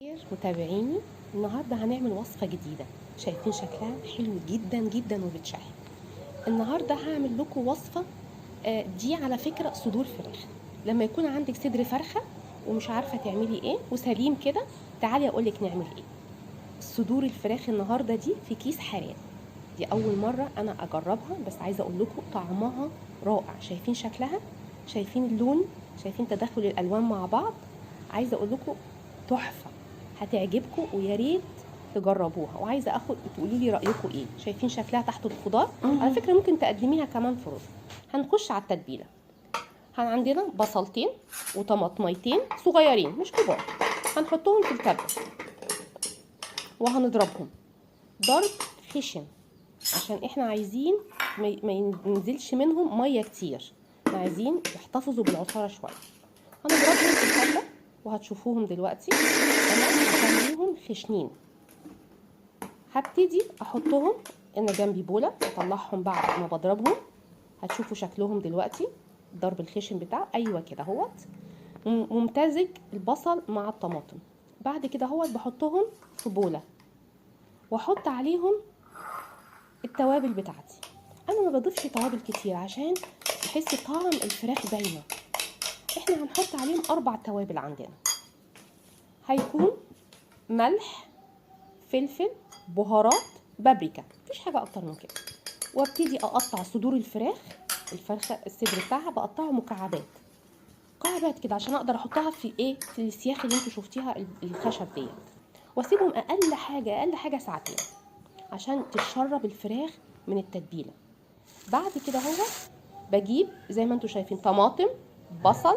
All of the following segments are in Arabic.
متابعيني، النهارده هنعمل وصفة جديدة. شايفين شكلها حلو جدا جدا وبتشهي. النهارده هعمل لكم وصفة. دي على فكرة صدور فراخ. لما يكون عندك صدر فرخة ومش عارفة تعملي ايه وسليم كده، تعالي اقولك نعمل ايه. صدور الفراخ النهارده دي في كيس حرام. دي اول مرة انا اجربها، بس عايزة اقول لكم طعمها رائع. شايفين شكلها، شايفين اللون، شايفين تداخل الالوان مع بعض. عايزة اقول لكم تحفة، هتعجبكم ويا ريت تجربوها. وعايزه تقولي لي رايكم ايه. شايفين شكلها تحت الخضار؟ على فكره ممكن تقدميها كمان في رز. هنخش على التتبيله. عندنا بصلتين وطماطميتين صغيرين مش كبار، هنحطهم في الكبه وهنضربهم ضرب خشن، عشان احنا عايزين ما ينزلش منهم ميه كتير. احنا عايزين يحتفظوا بالعصاره شويه. هنضربهم في الكبه وهتشوفوهم دلوقتي. انا هخليهم خشنين. هبتدي احطهم انا جنبي بوله واطلعهم بعد ما بضربهم. هتشوفوا شكلهم دلوقتي، الضرب الخشن بتاعه. ايوه كده اهوت، ممتزج البصل مع الطماطم. بعد كده اهوت بحطهم في بوله واحط عليهم التوابل بتاعتي. انا ما بضيفش توابل كتير عشان تحسي طعم الفراخ باينه. احنا هنحط عليهم 4 توابل عندنا. هيكون ملح، فلفل، بهارات، بابريكا، مفيش حاجه اكتر من كده. وابتدي اقطع صدور الفرخه الصدر بتاعها بقطعه مكعبات كده عشان اقدر احطها في في السياخ اللي انتوا شفتيها الخشب ديت. واسيبهم اقل حاجه ساعتين عشان تتشرب الفراخ من التتبيله. بعد كده بجيب زي ما انتوا شايفين طماطم، بصل،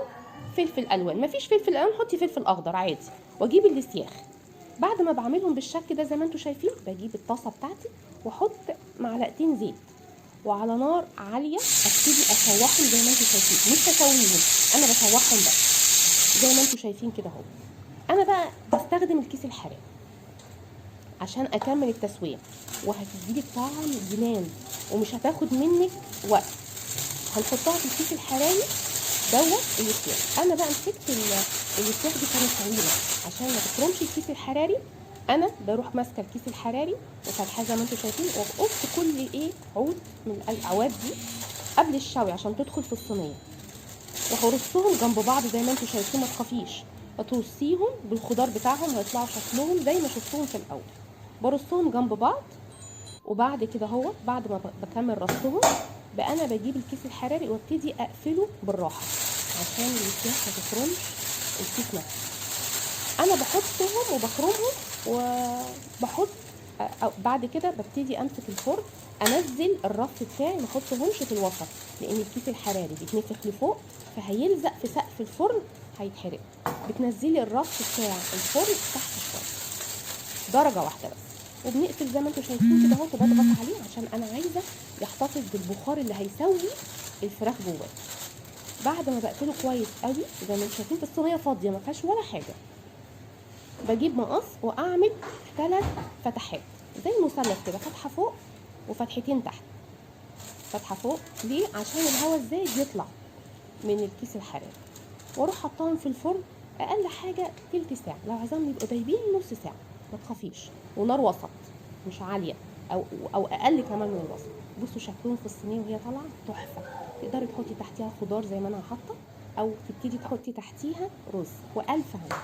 فلفل الوان. مفيش فلفل الوان حطي فلفل اخضر عادي. واجيب السياخ. بعد ما بعملهم بالشكل ده زي ما انتوا شايفين، بجيب الطاسه بتاعتي واحط معلقتين زيت وعلى نار عاليه ابتدي اشوحهم زي ما انتوا شايفين. مش اسويهم، انا بشوحهم بس زي ما انتوا شايفين كده اهو. انا بقى بستخدم الكيس الحراري عشان اكمل التسويه، وهتديلك طعم جنان ومش هتاخد منك وقت. هنحطها في الكيس الحراري السياخ. انا بقى مسكت السياخ دي كانت طويله عشان ما تخرمش الكيس الحراري. انا بروح ماسكه الكيس الحراري وفاتحاه زي ما انتم شايفين، وبقص كل عود من الاعواد دي قبل الشوي عشان تدخل في الصينيه. وهرصهم جنب بعض زي ما انتم شايفين. ما تخافيش، هترصيهم بالخضار بتاعهم هيطلعوا شكلهم زي ما شفتوهم في الاول. برصهم جنب بعض. وبعد كده بعد ما بكمل رصهم بقى انا بجيب الكيس الحراري وابتدي اقفله بالراحه عشان السياخ ما تخرمش الكيس نفسه. انا بحطهم وبخرمهم وبحط. بعد كده ببتدي امسك الفرن، انزل الرف بتاعي، ما احطهمش في الوسط لان الكيس الحراري بيتنفخ لفوق فهيلزق في سقف الفرن هيتحرق. بتنزلي الرف بتاع الفرن تحت شويه درجه واحده بس، وبنقفل زي ما انتم شايفين كده وبضغط عليه عشان انا عايزه يحتفظ بالبخار اللي هيسوي الفراخ جواه. بعد ما بقفله كويس قوي زي ما انتم شايفين في الصينيه فاضيه ما فيهاش ولا حاجه، بجيب مقص واعمل 3 فتحات زي المثلث كده، فتحه فوق وفتحتين تحت. فتحه فوق ليه؟ عشان الهواء الزايد يطلع من الكيس الحراري. واروح حطاهم في الفرن اقل حاجه تلت ساعه، لو عايزاهم يبقوا دايبين نص ساعه. ما تخافيش، ونار وسط مش عاليه او اقل كمان من الوسط. بصوا شكلهم في الصينيه وهي طالعه تحفه. تقدري تحطي تحتيها خضار زي ما انا حاطه، او تبتدي تحطي تحتيها رز. والف هنا.